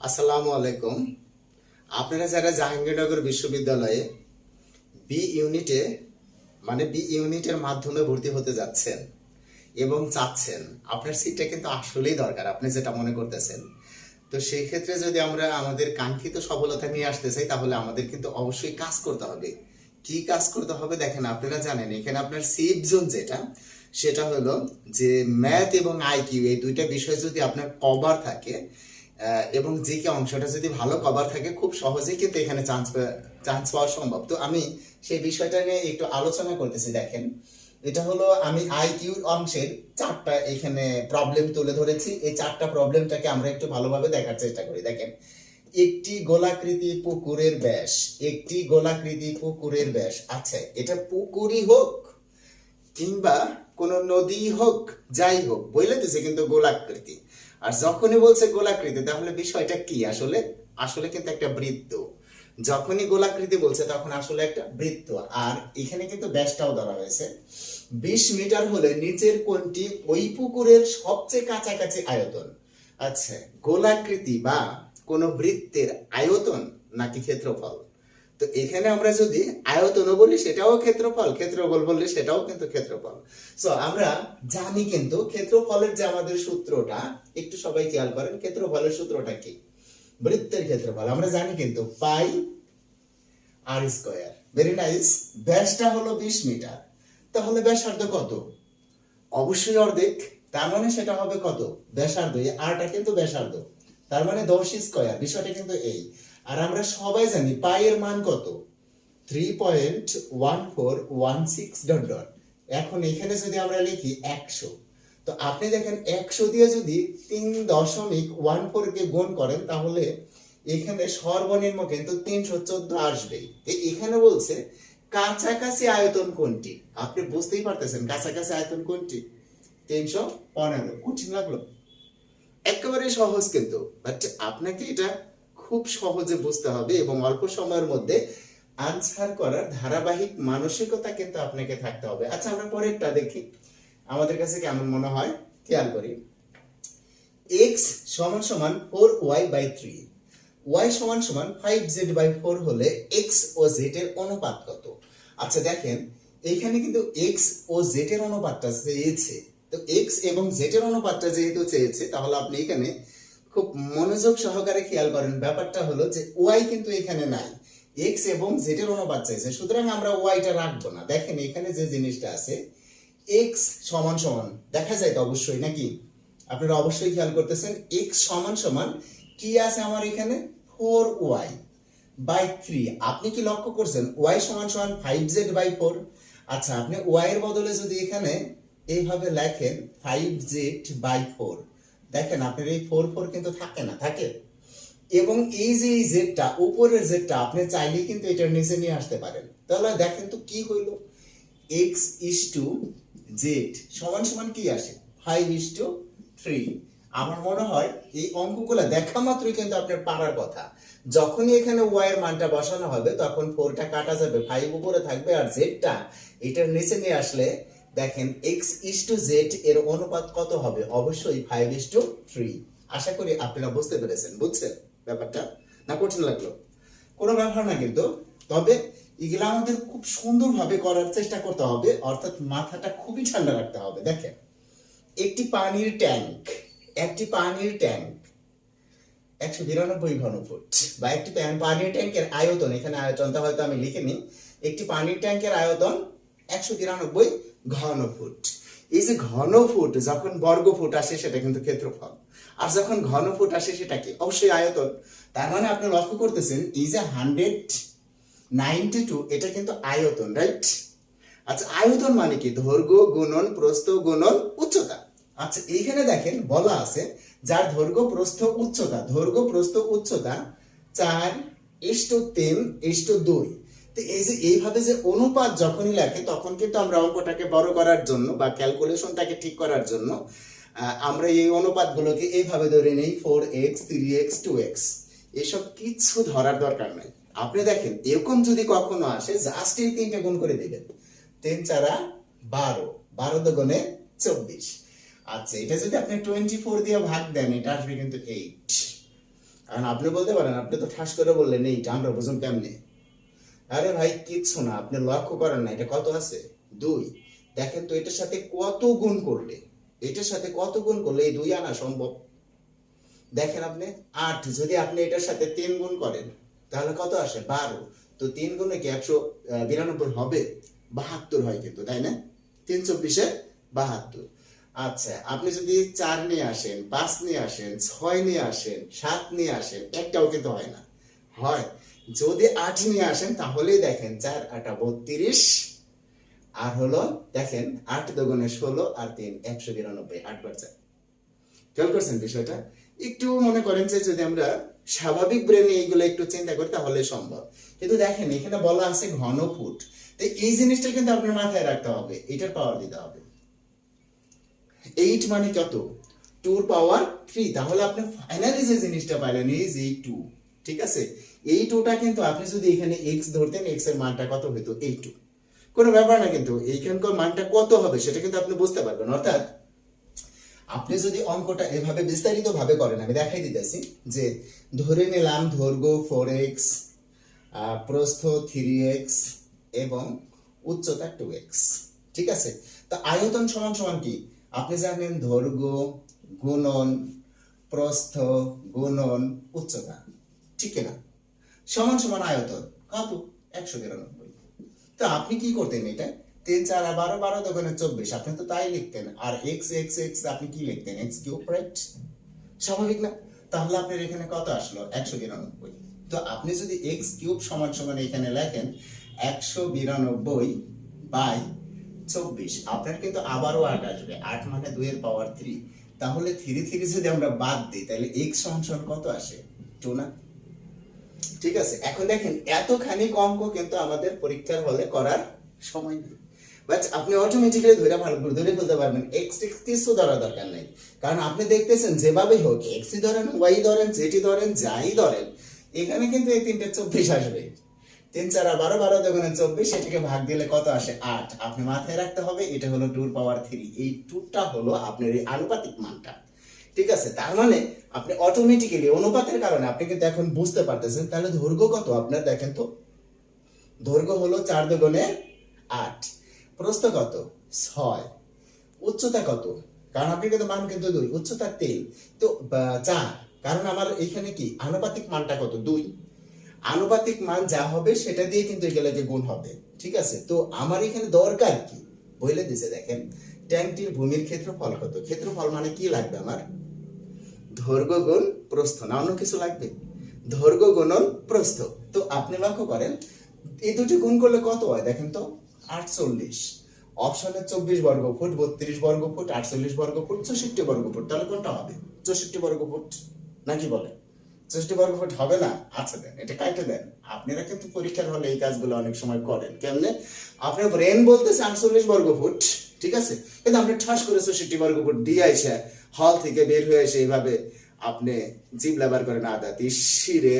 আসসালামু আলাইকুম। আপনারা যারা জাহাঙ্গীরনগর বিশ্ববিদ্যালয়ে বি ইউনিটে বি ইউনিটের মাধ্যমে ভর্তি হতে যাচ্ছেন এবং চাচ্ছেন, আপনার সিটটা কিন্তু আসলেই দরকার, আপনি যেটা মনে করতেছেন। তো সেই ক্ষেত্রে যদি আমরা আমাদের কাঙ্ক্ষিত সফলতা নিয়ে আসতে চাই, তাহলে আমাদের কিন্তু অবশ্যই কাজ করতে হবে। কি কাজ করতে হবে দেখেন, আপনারা জানেন এখানে আপনার সেফ জোন যেটা, সেটা হলো যে ম্যাথ এবং আইকিউ এই দুইটা বিষয় যদি আপনার কভার থাকে, এবং জিকে অংশটা যদি ভালো কভার থাকে, খুব সহজেই কিন্তু এখানে চান্স পাওয়া সম্ভব। তো আমি সেই বিষয়টা নিয়ে একটু আলোচনা করতেছি। দেখেন, এটা হলো আমি আইকিউ অংশের চারটা এখানে প্রবলেম তুলে ধরেছি। এই চারটা প্রবলেমটাকে আমরা একটু ভালোভাবে দেখার চেষ্টা করি। দেখেন, একটি গোলাকৃতি পুকুরের ব্যাস, একটি গোলাকৃতি পুকুরের ব্যাস, আচ্ছা এটা পুকুরই হোক কিংবা কোন নদী হোক, যাই হোক, বলে দিছে কিন্তু গোলাকৃতি। আর যখনই বলছে গোলাকৃতি, তাহলে বিষয়টা কি? আসলে আসলে কিন্তু একটা বৃত্ত। যখনই গোলাকৃতি বলছে তখন আসলে একটা বৃত্ত। আর এখানে কিন্তু ব্যাসটাও ধরা হয়েছে 20 মিটার হলে নিচের কোনটি ওই পুকুরের সবচেয়ে কাছাকাছি আয়তন? আচ্ছা, গোলাকৃতি বা কোন বৃত্তের আয়তন নাকি ক্ষেত্রফল? তো এখানে আমরা যদি আয়তনও বলি সেটাও ক্ষেত্রফল, ক্ষেত্রফল বললে সেটাও কিন্তু ক্ষেত্রফল। সো আমরা জানি কিন্তু ক্ষেত্রফলের যে আমাদের সূত্রটা, একটু সবাই খেয়াল করেন, ক্ষেত্রফলের সূত্রটা কি? বৃত্তের ক্ষেত্রফল আমরা জানি কিন্তু pi r square. Very nice. ব্যাসটা হলো 20 মিটার, তাহলে ব্যাসার্ধ কত? অবশ্যই অর্ধেক। তার মানে সেটা হবে কত? ব্যাসার্ধ। এই আরটা কিন্তু ব্যাসার্ধ, তার মানে 10 স্কয়ার। বিষয়টা কিন্তু এই। আর আমরা সবাই জানি পাই এর মান কত? 3.1416 ডট ডট। এখন এখানে যদি আমরা লিখি 100, তো আপনি দেখেন 100 দিয়ে যদি 3.14 কে গুণ করেন, তাহলে এখানে সর্বনিম্ন কিন্তু 314 আসবেই। এখানে বলছে কাছাকাছি আয়তন কোনটি? আপনি বুঝতেই পারতেছেন কাছাকাছি আয়তন কোনটি? 315। কঠিন লাগলো? একেবারে সহজ কিন্তু, বাট আপনাকে এটা খুব সহজে বুঝতে হবে এবং অল্প সময়ের মধ্যে আনসার করার ধারাবাহিক মানসিকতা কিন্তু আপনাকে থাকতে হবে। আচ্ছা, আমরা পরেরটা দেখি, আমাদের কাছে কেমন মনে হয়, খেয়াল করি। x সমান সমান 4y/3, y সমান সমান 5z/4 হলে x ও z এর অনুপাত কত? আচ্ছা দেখেন, এখানে কিন্তু x ও z এর অনুপাতটা চেয়েছে। তো x এবং z এর অনুপাতটা যেহেতু চেয়েছে, তাহলে আপনি এখানে খুব মনোযোগ সহকারে খেয়াল করেন। ব্যাপারটা হলো যে y কিন্তু এখানে নাই, x এবং z এর অনুপাত চাইছে, সুতরাং আমরা y টা রাখবো না। দেখেন এখানে যে জিনিসটা আছে, x সমান সমান দেখা যায় তো অবশ্যই, নাকি? আপনারা অবশ্যই খেয়াল করতেছেন x সমান সমান কি আছে আমার এখানে? 4y/3। আপনি কি লক্ষ্য করছেন y সমান সমান 5z/4? আচ্ছা, আপনি y এর বদলে যদি এখানে এইভাবে লেখেন 5z/4, দেখেন আপনার এই 4 কিন্তু থাকে না, থাকে। এবং এই যে এই জেডটা, উপরের জেডটা আপনি চাইলেই কিন্তু এটার নিচে নিয়ে আসতে পারেন। তাহলে দেখেন তো কি হইলো, x is to z সমান সমান কি আসে? 5:3। আমার মনে হয় এই অঙ্কগুলো দেখা মাত্রই কিন্তু আপনার পারার কথা। যখনই এখানে y এর মানটা বসানো হবে, তখন 4টা কাটা যাবে, 5 উপরে থাকবে, আর জেডটা এটার নিচে নিয়ে আসলে দেখেন x is to z এর অনুপাত কত হবে? অবশ্যই 5:3। আশা করি আপনারা বুঝতে পেরেছেন। বুঝছেন ব্যাপারটা? না কঠিন লাগলো? কোনো ব্যাপার না কিন্তু, তবে এগুলো আমাদের খুব সুন্দরভাবে করার চেষ্টা করতে হবে, অর্থাৎ মাথাটা খুবই ঠান্ডা রাখতে হবে। দেখেন, একটি পানির ট্যাঙ্ক, একটি পানির ট্যাঙ্ক 192 ঘনফুট, বা একটি পানির ট্যাঙ্কের আয়তন, এখানে আয়তনটা হয়তো আমি লিখিনি, একটি পানির ট্যাঙ্কের আয়তন 192 ঘনফুট। এই যে ঘনফুট যখন বর্গফুট আসে সেটা কিন্তু ক্ষেত্রফল, আর যখন ঘনফুট আসে সেটা কি? অবশ্যই আয়তন। তার মানে আপনি লক্ষ্য করতেছেন এই যে 192, এটা কিন্তু আয়তন, রাইট? আচ্ছা, আয়তন মানে কি? দৈর্ঘ্য গুণন প্রস্থ গুণন উচ্চতা। আচ্ছা, এইখানে দেখেন বলা আছে যার দৈর্ঘ্য প্রস্থ উচ্চতা, দৈর্ঘ্য প্রস্থ উচ্চতা 4:3:2। তো এই যে এইভাবে যে অনুপাত যখনই লেখে, তখন কিন্তু আমরা অঙ্কটাকে বড় করার জন্য বা ক্যালকুলেশনটাকে ঠিক করার জন্য আমরা এই অনুপাতগুলোকে এইভাবে ধরে নেই, 4x 3x 2x। এসব কিছু ধরার দরকার নাই। আপনি দেখেন এরকম যদি কখনো আসে, জাস্ট এই 3টে গুণ করে দিবেন, 3×4=12, 12 × 24। আচ্ছা, এটা যদি আপনি 24 দিয়ে ভাগ দেন, এটা আসবে কিন্তু 8। কারণ আপনি বলতে পারেন, আপনি তো ঠাস করে বললেন এইটা, আমরা বুঝুন কেমনে? আরে ভাই কিচ্ছু না, আপনি লক্ষ্য করেন না এটা কত আছে? 2। দেখেন তো এটার সাথে কত গুণ করলে, এটার সাথে কত গুণ করলে এই 2 আনা সম্ভব? দেখেন আপনি 8, যদি আপনি এটার সাথে 3 গুণ করেন তাহলে কত আসে? 12। তো 3 গুণে কি 192 হবে? 72 হয় কিন্তু, তাই না? 3 24-এ 72। আচ্ছা, আপনি যদি 4 নিয়ে আসেন, 5 নিয়ে আসেন, 6 নিয়ে আসেন, 7 নিয়ে আসেন, একটাও কিন্তু হয় না। হয় যদি 8 নিয়ে আসেন তাহলেই দেখেন 4 8 32, আর হলো দেখেন 8 দুগুণে 16 আর 3 192, 8 বার 4। খেয়াল করছেন বিষয়টা? একটু মনে করেন যে যদি আমরা স্বাভাবিক ব্রেনে এইগুলো একটু চিন্তা করি তাহলে সম্ভব। কিন্তু দেখেন এখানে বলা আছে ঘনফুট, তো এই জিনিসটা কিন্তু আপনার মাথায় রাখতে হবে, এটার পাওয়ার দিতে হবে। 8 মানে কত? 2 পাওয়ার 3। তাহলে আপনি ফাইনালি যে জিনিসটা পাইলেন ইজ এই 2। ঠিক আছে, এই 2টা কিন্তু আপনি যদি এখানে x ধরতেন, x এর মানটা কত হতো? এই 2। কোনো ব্যাপার না, কিন্তু এইখানকার মানটা কত হবে সেটা কিন্তু আপনি বুঝতে পারবেন। অর্থাৎ আপনি যদি অঙ্কটা এভাবে বিস্তারিত ভাবে করেন, আমি দেখাই দিতেছি যে ধরে নিলাম দৈর্ঘ্য 4x, প্রস্থ 3x এবং উচ্চতা 2x। ঠিক আছে, তো আয়তন সমান সমান কি? আপনি জানেন দৈর্ঘ্য গুণন প্রস্থ গুণন উচ্চতা, ঠিক না? সমান সমান আয়তন কত? 192। তো আপনি কি করতেন? এটা 3 4 12, 12 দোকানে 24, আপনি তো তাই লিখতেন। আর x x x আপনি কি লিখতেন? x cube, right? স্বাভাবিক না? তাহলে আপনার এখানে কত আসলো? 192। তো আপনি যদি x কিউব সমান সমান এখানে লেখেন 192/24, আপনার কিন্তু আবারও 8 আসবে। 8 মানে 2 এর পাওয়ার 3। তাহলে 3 3 যদি আমরা বাদ দিই তাহলে x সমান সমান কত আসে? 2 না? ঠিক আছে, এখন দেখেন এতখানি অঙ্ক কিন্তু আমাদের পরীক্ষার হলে করার সময় নেই, বাট আপনি অটোমেটিক্যালি ধরে ফেলতে পারবেন। এক্স কিছু ধরা দরকার নেই, কারণ আপনি দেখতেছেন যেভাবেই হোক, এক্স ধরেন, ওয়াই ধরেন, জেটি ধরেন, যাই ধরেন, এখানে কিন্তু এই 3 24 আসবে। 3 4 12, 12 দুগুণে 24, সেটাকে ভাগ দিলে কত আসে? 8। আপনি মাথায় রাখতে হবে এটা হলো 2 এর পাওয়ার 3। এই 2টা হলো আপনার এই আনুপাতিক মানটা। ঠিক আছে, তার মানে আপনি অটোমেটিক্যালি অনুপাতের কারণে আপনি কিন্তু এখন বুঝতে পারতেছেন তাহলে দৈর্ঘ্য কত আপনার। দেখেন তো, দৈর্ঘ্য হলো 4 দুগুণে 8, প্রস্থ কত? 6, উচ্চতা কত? কারণ আপনি কিন্তু মান কিন্তু 2, উচ্চতা 3, তো 4, কারণ আমার এখানে কি আনুপাতিক মানটা কত? 2। আনুপাতিক মান যা হবে সেটা দিয়ে কিন্তু এগুলোকে গুণ হবে। ঠিক আছে, তো আমার এখানে দরকার কি বলে দিছে, দেখেন ট্যাঙ্কটির ভূমির ক্ষেত্রফল কত? ক্ষেত্রফল মানে কি লাগবে আমার? দৈর্ঘ্য গুণ প্রস্থ, না অন্য কিছু লাগবে? দৈর্ঘ্য গুণন প্রস্থ। তো আপনি লক্ষ্য করেন এই দুটি গুণ করলে কত হয়? দেখেন তো 48। অপশনে 24 বর্গ ফুট, 32 বর্গ ফুট, 48 বর্গ ফুট, 64 বর্গ ফুট। তাহলে কোনটা হবে? 64 বর্গ ফুট নাকি বলে? 64 বর্গ ফুট হবে না? আচ্ছা দেন, এটা কাইটে দেন। আপনারা কিন্তু পরীক্ষার হলে এই কাজগুলো অনেক সময় করেন। কেমনে? আপনার ব্রেন বলতেছে 48 বর্গ ফুট, ঠিক আছে, কিন্তু আপনি ঠাস করে 64 বর্গ ফুট দিয়ে আইসা হল থেকে বের হয়ে এসে এইভাবে আপনি জিভ লেবার করেন, আদা তিসিরে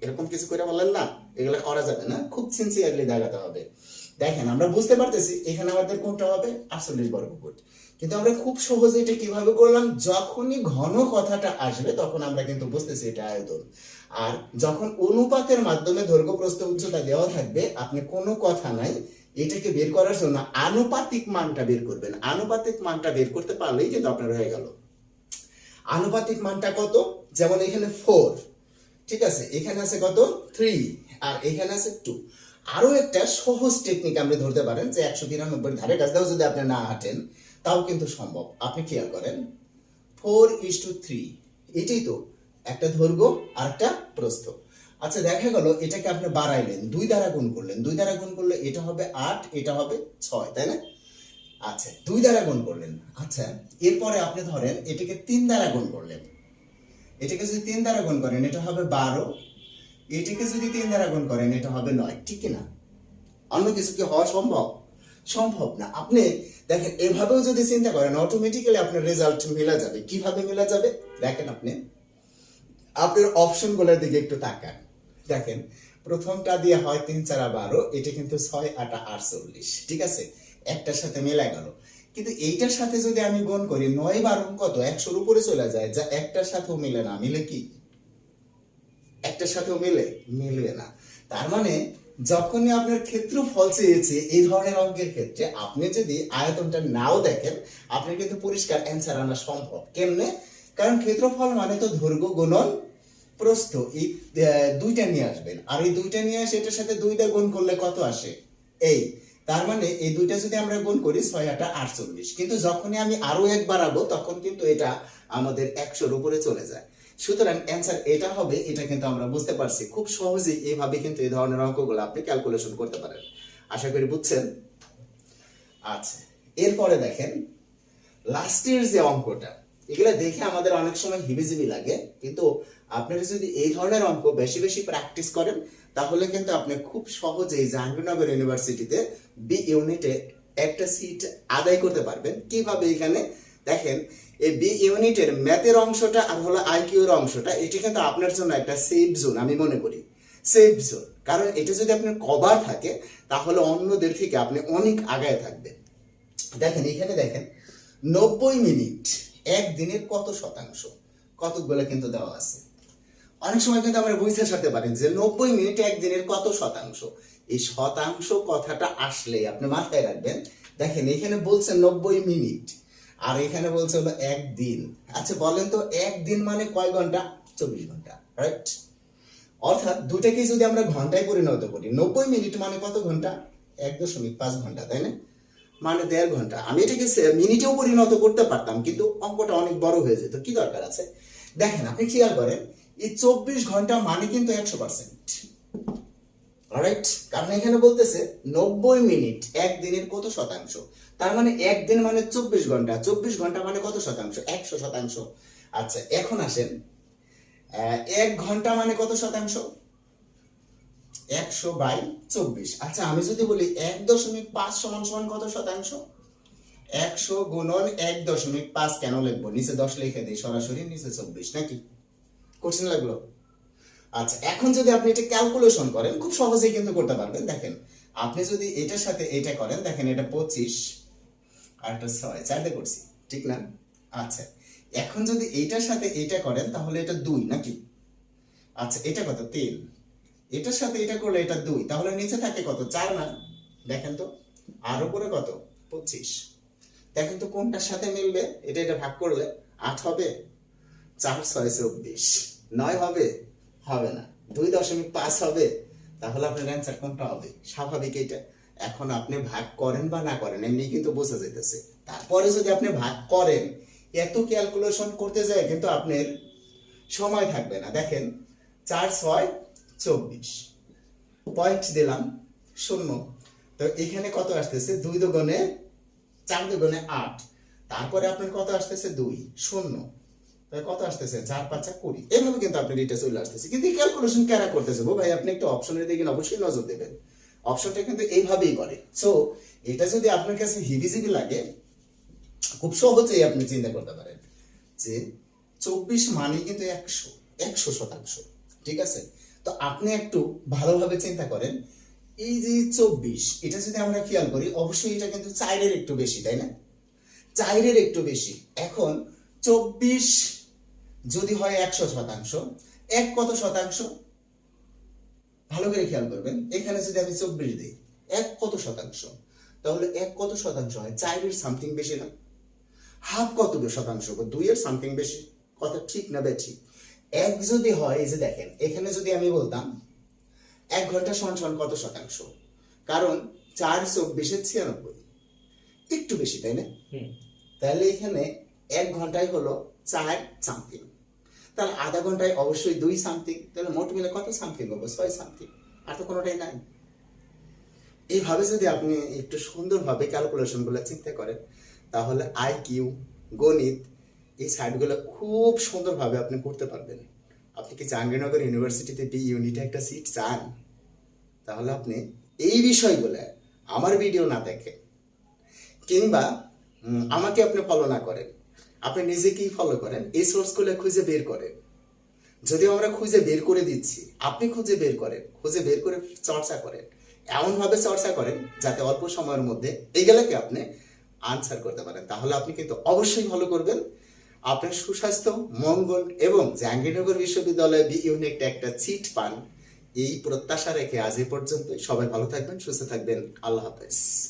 এরকম কিছু করে বললেন না, এগুলো করা যাবে না। খুব সিনসিয়ারলি দেখাতে হবে। দেখেন আমরা বুঝতে পারতেছি এখানে আমাদের কোনটা হবে? 48 বর্গ ফুট। কিন্তু আমরা খুব সহজে এটা কিভাবে করলাম? যখনই ঘন কথাটা আসবে তখন আমরা কিন্তু বুঝতেছি এটা আয়তন। আর যখন অনুপাতের মাধ্যমে দৈর্ঘ্য প্রস্থ উচ্চতা দেওয়া থাকবে, আপনি কোনো কথা নাই, এটাকে বের করার জন্য আনুপাতিক মানটা বের করবেন। আনুপাতিক মানটা বের করতে পারলেই কিন্তু আপনার হয়ে গেল। আনুপাতিক মানটা কত? যেমন এখানে 4, ঠিক আছে, এখানে আছে কত? 3, আর এখানে আছে 2। আরো একটা সহজ টেকনিক আপনি ধরতে পারেন যে 192 ধারে কাছটাও যদি আপনি না হাঁটেন তাও কিন্তু সম্ভব। আপনি খেয়াল করেন 4:3, এটাই তো একটা দৈর্ঘ্য আর একটা প্রস্থ। আচ্ছা দেখা গেল এটাকে আপনি বাড়াইলেন, 2 দ্বারা গুণ করলেন। 2 দ্বারা গুণ করলে এটা হবে 8, এটা হবে 6, তাই না? আচ্ছা 2 দ্বারা গুণ করলেন। আচ্ছা এরপরে আপনি ধরেন এটাকে 3 দ্বারা গুণ করলেন। এটাকে যদি 3 দ্বারা গুণ করেন এটা হবে 12, এটাকে যদি 3 দ্বারা গুণ করেন এটা হবে 9, ঠিক না? অন্য কিছু কি হওয়া সম্ভব? সম্ভব না। আপনি দেখেন এভাবেও যদি চিন্তা করেন অটোমেটিক্যালি আপনার রেজাল্ট মিলা যাবে। কিভাবে মিলা যাবে? দেখেন আপনি আপনার অপশনগুলোর দিকে একটু তাকান। দেখেন প্রথমটা দিয়ে হয় 3 4 12, এটা কিন্তু 6 8 48, ঠিক আছে, একটার সাথে মিলা গেল। কিন্তু এইটার সাথে যদি আমি গুণ করি 9 12 কত? 100 এর উপরে চলে যায়, যা একটার সাথেও মিলে না। মিলে কি? একটার সাথেও মিলবে না। তার মানে যখনই আপনার ক্ষেত্রফল চেয়েছে এই ধরনের অঙ্কের ক্ষেত্রে আপনি যদি আয়তনটা নাও দেখেন, আপনার কিন্তু পরিষ্কার অ্যান্সার আনা সম্ভব। কেমনে? কারণ ক্ষেত্রফল মানে তো দৈর্ঘ্য গুণন প্রস্থ, এই দুইটা নিয়ে আসবেন, আর এই দুইটা নিয়ে আসে এটার সাথে দুইটা গুণ করলে কত আসে এই। তার মানে এই দুইটা যদি আমরা গুণ করি 6 8 48, কিন্তু যখনই আমি আরো এক বাড়াবো তখন কিন্তু এটা আমাদের 100-র উপরে চলে যায়। সুতরাং অ্যান্সার এটা হবে, এটা কিন্তু আমরা বুঝতে পারছি। খুব সহজেই এইভাবে কিন্তু এই ধরনের অঙ্কগুলো আপনি ক্যালকুলেশন করতে পারেন। আশা করি বুঝছেন। আচ্ছা, এরপরে দেখেন লাস্টের যে অঙ্কটা, এগুলা দেখে আমাদের অনেক সময় হিবিজিবি লাগে, কিন্তু আপনারা যদি এই ধরনের অঙ্ক বেশি বেশি প্র্যাকটিস করেন তাহলে কিন্তু আপনি খুব সহজেই জাহাঙ্গীরনগর ইউনিভার্সিটিতে বি ইউনিটে একটা সিট আদায় করতে পারবেন। কিভাবে? এখানে দেখেন, এই বি ইউনিটের ম্যাথের অংশটা আর হলো আইকিউ এর অংশটা, এটি কিন্তু আপনার জন্য একটা সেফ জোন, আমি মনে করি সেফ জোন। কারণ এটা যদি আপনার কভার থাকে তাহলে অন্যদের থেকে আপনি অনেক আগায় থাকবেন। দেখেন এখানে দেখেন 90 মিনিট একদিনের কত শতাংশ, কতগুলো কিন্তু দেওয়া আছে। অনেক সময় কিন্তু আমরা বুঝতে সারতে পারেন যে 90 মিনিট একদিনের কত শতাংশ। এই শতাংশ কথাটা আসলে আপনি মাথায় রাখবেন। দেখেন এখানে বলছে 90 মিনিট আর এখানে বলছে হলো একদিন। আচ্ছা বলেন তো একদিন মানে কয় ঘন্টা? 24 ঘন্টা, রাইট? অর্থাৎ দুটাকে যদি আমরা ঘন্টায় পরিণত করি, 90 মিনিট মানে কত ঘন্টা? 1.5 ঘন্টা, তাই না? মানে 1.5 ঘন্টা। আমি এটাকে মিনিটেও পরিণত করতে পারতাম, কিন্তু অঙ্কটা অনেক বড় হয়ে যেত। কি দরকার আছে? দেখেন আপনি খেয়াল করেন, এই 24 ঘন্টা মানে কিন্তু 100%, অলরাইট? কারণ এখানে বলতেছে 90 মিনিট একদিনের কত শতাংশ। তার মানে একদিন মানে 24 ঘন্টা, 24 ঘন্টা মানে কত শতাংশ? 100%। আচ্ছা এখন আসেন, 1 ঘন্টা মানে কত শতাংশ? 100/24। আচ্ছা আমি যদি বলি 1.5 সমান সমান কত শতাংশ? 100 গুণন 1.5 কেন লিখবো? নিচে 10 লিখে দিই সরাসরি, নিচে 24, নাকি? কোশ্চেন লাগলো? আচ্ছা এখন যদি আপনি এটা ক্যালকুলেশন করেন খুব সহজেই কিন্তু করতে পারবেন। দেখেন আপনি যদি এটার সাথে এটা করেন, দেখেন এটা 25 আর এটা 6, 4 করছি, ঠিক না? আচ্ছা এখন যদি এইটার সাথে এটা করেন তাহলে এটা 2, নাকি? আচ্ছা এটা কত? 3। এটার সাথে এটা করলে এটা 2, তাহলে নিচে থাকে কত? 4 না? দেখেন তো, আর উপরে কত? 25। দেখেন তো কোনটার সাথে মিলবে? এটা ভাগ করলে 8 হবে, 4 6 24, 9 হবে? হবে না। 2.5 হবে? তাহলে আপনার অ্যান্সার কোনটা হবে? স্বাভাবিক এটা। এখন আপনি ভাগ করেন বা না করেন এমনি কিন্তু বোঝা যাইতেছে। তারপরে যদি আপনি ভাগ করেন, এত ক্যালকুলেশন করতে যায় কিন্তু আপনার সময় থাকবে না। দেখেন 4 6 24, পয়েন্ট দিলাম 0। তো এখানে কত আসতেছে? 2 দুগুণে 4 দুগুণে 8, তারপরে আপনার কত আসতেছে? 2 0, তাহলে কত আসতেছে? 4 5 20। এভাবে কিন্তু আপনি রিটে চলে আসতেছে। কিন্তু এই ক্যালকুলেশন কারা করতেছে গো ভাই? আপনি একটু অপশনের দিকে অবশ্যই নজর দেবেন। অপশনটা কিন্তু এইভাবেই করে। সো এটা যদি আপনার কাছে হিবিজিবি লাগে, খুব সহজেই আপনি চিন্তা করতে পারেন যে 24 মানে কিন্তু 100%, ঠিক আছে? তো আপনি একটু ভালোভাবে চিন্তা করেন, এই যে 24 এটা যদি আমরা খেয়াল করি অবশ্যই এটা কিন্তু 4-এর একটু বেশি, তাই না? 4-এর একটু বেশি। এখন 24 যদি হয় 100%, এক কত শতাংশ? ভালো করে খেয়াল করবেন, এখানে যদি আমি 24 দিই, এক কত শতাংশ? তাহলে এক কত শতাংশ হয়? 4-এর সামথিং বেশি না? হাফ কত শতাংশ? 2-এর সামথিং বেশি। কথা ঠিক না বেঠিক? এক যদি হয়, এই যে দেখেন এখানে যদি আমি বলতাম 1 ঘন্টা সমান সমান কত শতাংশ? কারণ 4 24 96, একটু বেশি, তাই না? তাহলে এখানে 1 ঘন্টায় হলো 4 সামথিং, তাহলে আধা ঘন্টায় অবশ্যই 2 সামথিং, তাহলে মোট মিলে কত সামথিং হবে? 6 সামথিং। আর তো কোনোটাই নাই। এইভাবে যদি আপনি একটু সুন্দরভাবে ক্যালকুলেশন গুলো চিন্তা করেন তাহলে আইকিউ, গণিত, এই সাইডগুলো খুব সুন্দরভাবে আপনি করতে পারবেন। আপনি কি জাহাঙ্গীরনগর ইউনিভার্সিটিতে বি ইউনিটে একটা সিট চান? তাহলে আপনি এই বিষয়গুলো আমার ভিডিও না দেখে কিংবা আমাকে আপনি ফলো না করেন, আপনি নিজেকেই ফলো করেন, এই সোর্সগুলো খুঁজে বের করেন। যদিও আমরা খুঁজে বের করে দিচ্ছি, আপনি খুঁজে বের করেন, খুঁজে বের করে চর্চা করেন, এমনভাবে চর্চা করেন যাতে অল্প সময়ের মধ্যে এইগুলোকে আপনি আনসার করতে পারেন। তাহলে আপনি কিন্তু অবশ্যই ভালো করবেন। আপনার সুস্বাস্থ্য, মঙ্গল এবং জাহাঙ্গীরনগর বিশ্ববিদ্যালয়ে বি ইউনিটে একটা সিট পান, এই প্রত্যাশা রেখে আজ এ পর্যন্ত। সবাই ভালো থাকবেন, সুস্থ থাকবেন। আল্লাহ হাফেজ।